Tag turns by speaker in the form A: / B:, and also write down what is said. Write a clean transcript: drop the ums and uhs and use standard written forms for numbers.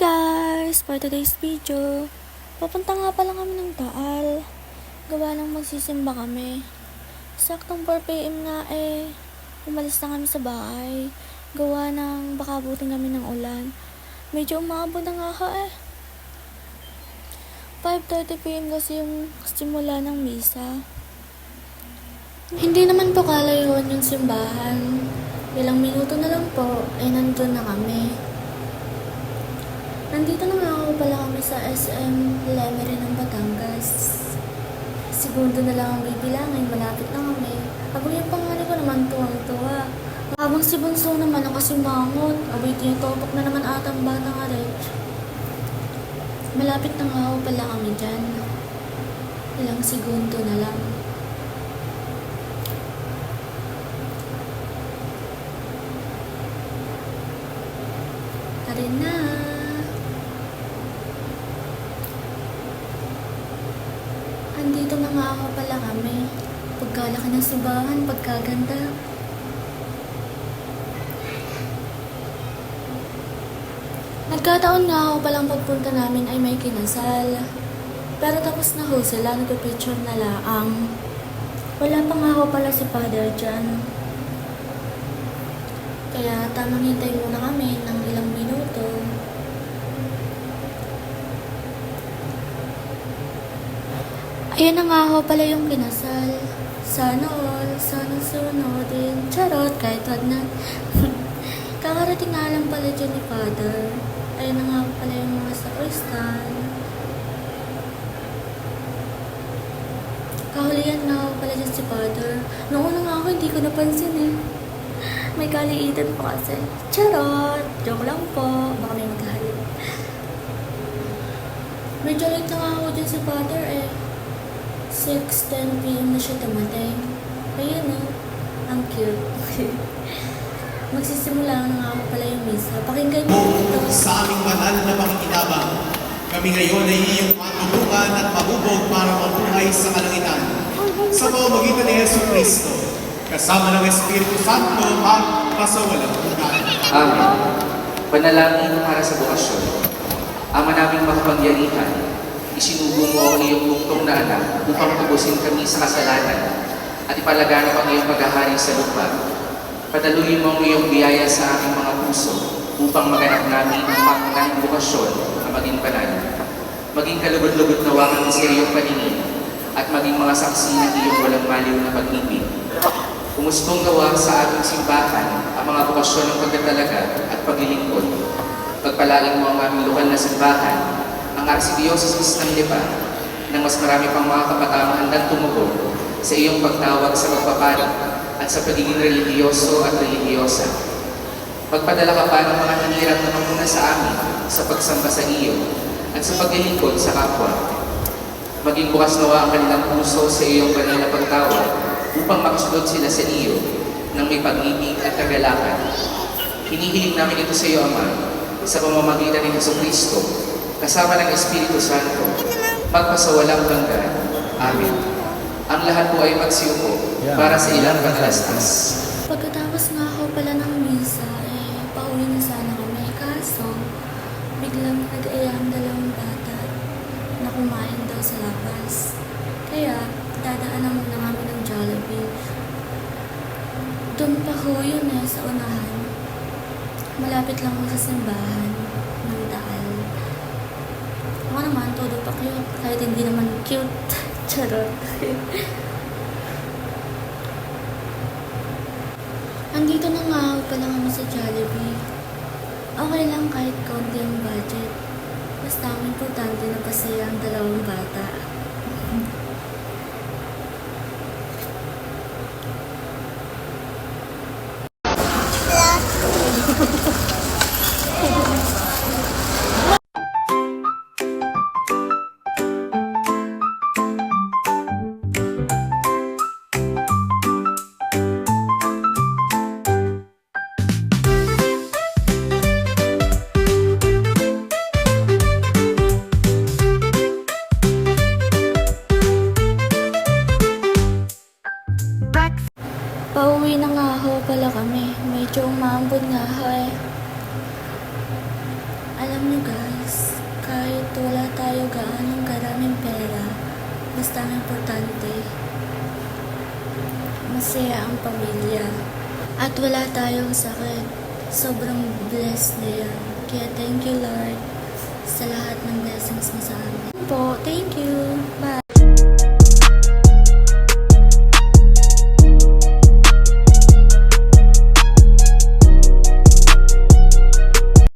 A: Guys! For today's video, papunta nga pala kami ng Taal. Gawa ng magsisimba kami. Saktong 4 PM nga umalis na kami sa bahay. Gawa ng baka abutin kami ng ulan. Medyo umabot na nga 5:30 PM kasi yung simula ng misa. Hindi naman po kalayuan yung simbahan. Ilang minuto na lang po, nandun na kami. Nandito na nga ako pala kami sa SM Lemery ng Batangas. Segundo na lang ang bibilangin, malapit na kami. Aboy yung pangalan ko naman tuwang-tuwa. Habang si Bunso naman ang kasimangot, aboy tinutopok na naman atang batang aret. Malapit na nga ako pala kami dyan. Ilang segundo na lang. Tara na! Andito na nga ako pala kami. Pagkalaki ng simbahan, pagkaganda. Nagkataon nga ako palang pagpunta namin ay may kinasal. Pero tapos na ho sila, nagpipicture na laang. Wala pa nga ako pala si Father dyan. Kaya tamang hintay muna kami ng ilang minuto. Ayan na nga ho pala yung kinasal. Sana all, sana sunodin. Charot, kahit wag na. Kakarating nga lang pala dyan ni Father. Ayan na nga ho pala yung mga sakristan. Kahulihan nga ho pala dyan si Father. Noong una nga ako, hindi ko napansin May kaliitan pa kasi. Charot! Joke lang po. Baka may maghahalin. Medyo late na nga ako dyan si Father 6:10 PM na siya dumating. Ayun ang cute. Magsisimula na nga ako pala yung misa. Pakinggan niyo ito.
B: Sa aming banal na pakikinabang, kami ngayon ay iyong matulungan at mabubog para mabuhay sa kalangitan. Sa pamamagitan ni Yesu Cristo, kasama ng Espiritu Santo, magpasawalang hanggan.
C: Amen. Panalangin para sa bukasyon. Ama naming makapangyarihan, isinugo mo ang iyong bugtong na anak upang tubusin kami sa kasalanan at ipalaganap ang iyong paghahari sa lupa. Padaluyin mo ang iyong biyaya sa aming mga puso upang maganap namin ang pangunahing bukasyon na maging banal. Maging kalugod-lugod na wakan sa iyong paningin at maging mga saksi ng iyong walang maliw na pag-ibig. Kumustong gawa sa aming simbahan ang mga bukasyon ng pagkatalaga at paglilingkod. Pagpalain mo ang aming lokal na simbahan, ang Archdiocese ng Lipa, nang mas marami pang mga kabataan handang tumugod sa iyong pagtawag sa pagpapari at sa pagiging relihiyoso at relihiyosa. Magpadala ka pa ng mga hinirap na mamuna sa amin sa pagsamba sa iyo at sa paglilingkod sa kapwa. Maging bukas nawa ang kanilang puso sa iyong banal na pagtawag upang makasunod sila sa iyo ng may pag-ibig at kagalakan. Hinihiling namin ito sa iyo, Ama, sa pamamagitan ng Jesucristo, kasama ng Espiritu Santo, magpasawalang hanggan. Amen. Ang lahat po ay magsiupo para sa ilang pagkalastas.
A: Pagkatapos nga ako pala ng misa, pauwi na sana kami. Kaso, biglang nag-aya ang dalawang bata na kumain daw sa labas. Kaya, dadaanan muna kami ng Jollibee. Doon pa ho yun sa unahan. Malapit lang ho sa simbahan ng Taal. Ako naman, todo pa cute. Kahit hindi naman cute. Charot. Andito na nga ako pala kami sa Jollibee. Okay lang kahit kaunti ang budget. Basta ang importante na pasaya ang dalawang bata. Pauwi na nga ho pala kami. Medyo umambon nga ho Alam Alam niyo guys, kahit wala tayo gaanong karaming pera, basta ang importante, masaya ang pamilya. At wala tayong sakit. Sobrang blessed na yan. Kaya thank you Lord sa lahat ng blessings mo sa amin. Po, thank you. Bye.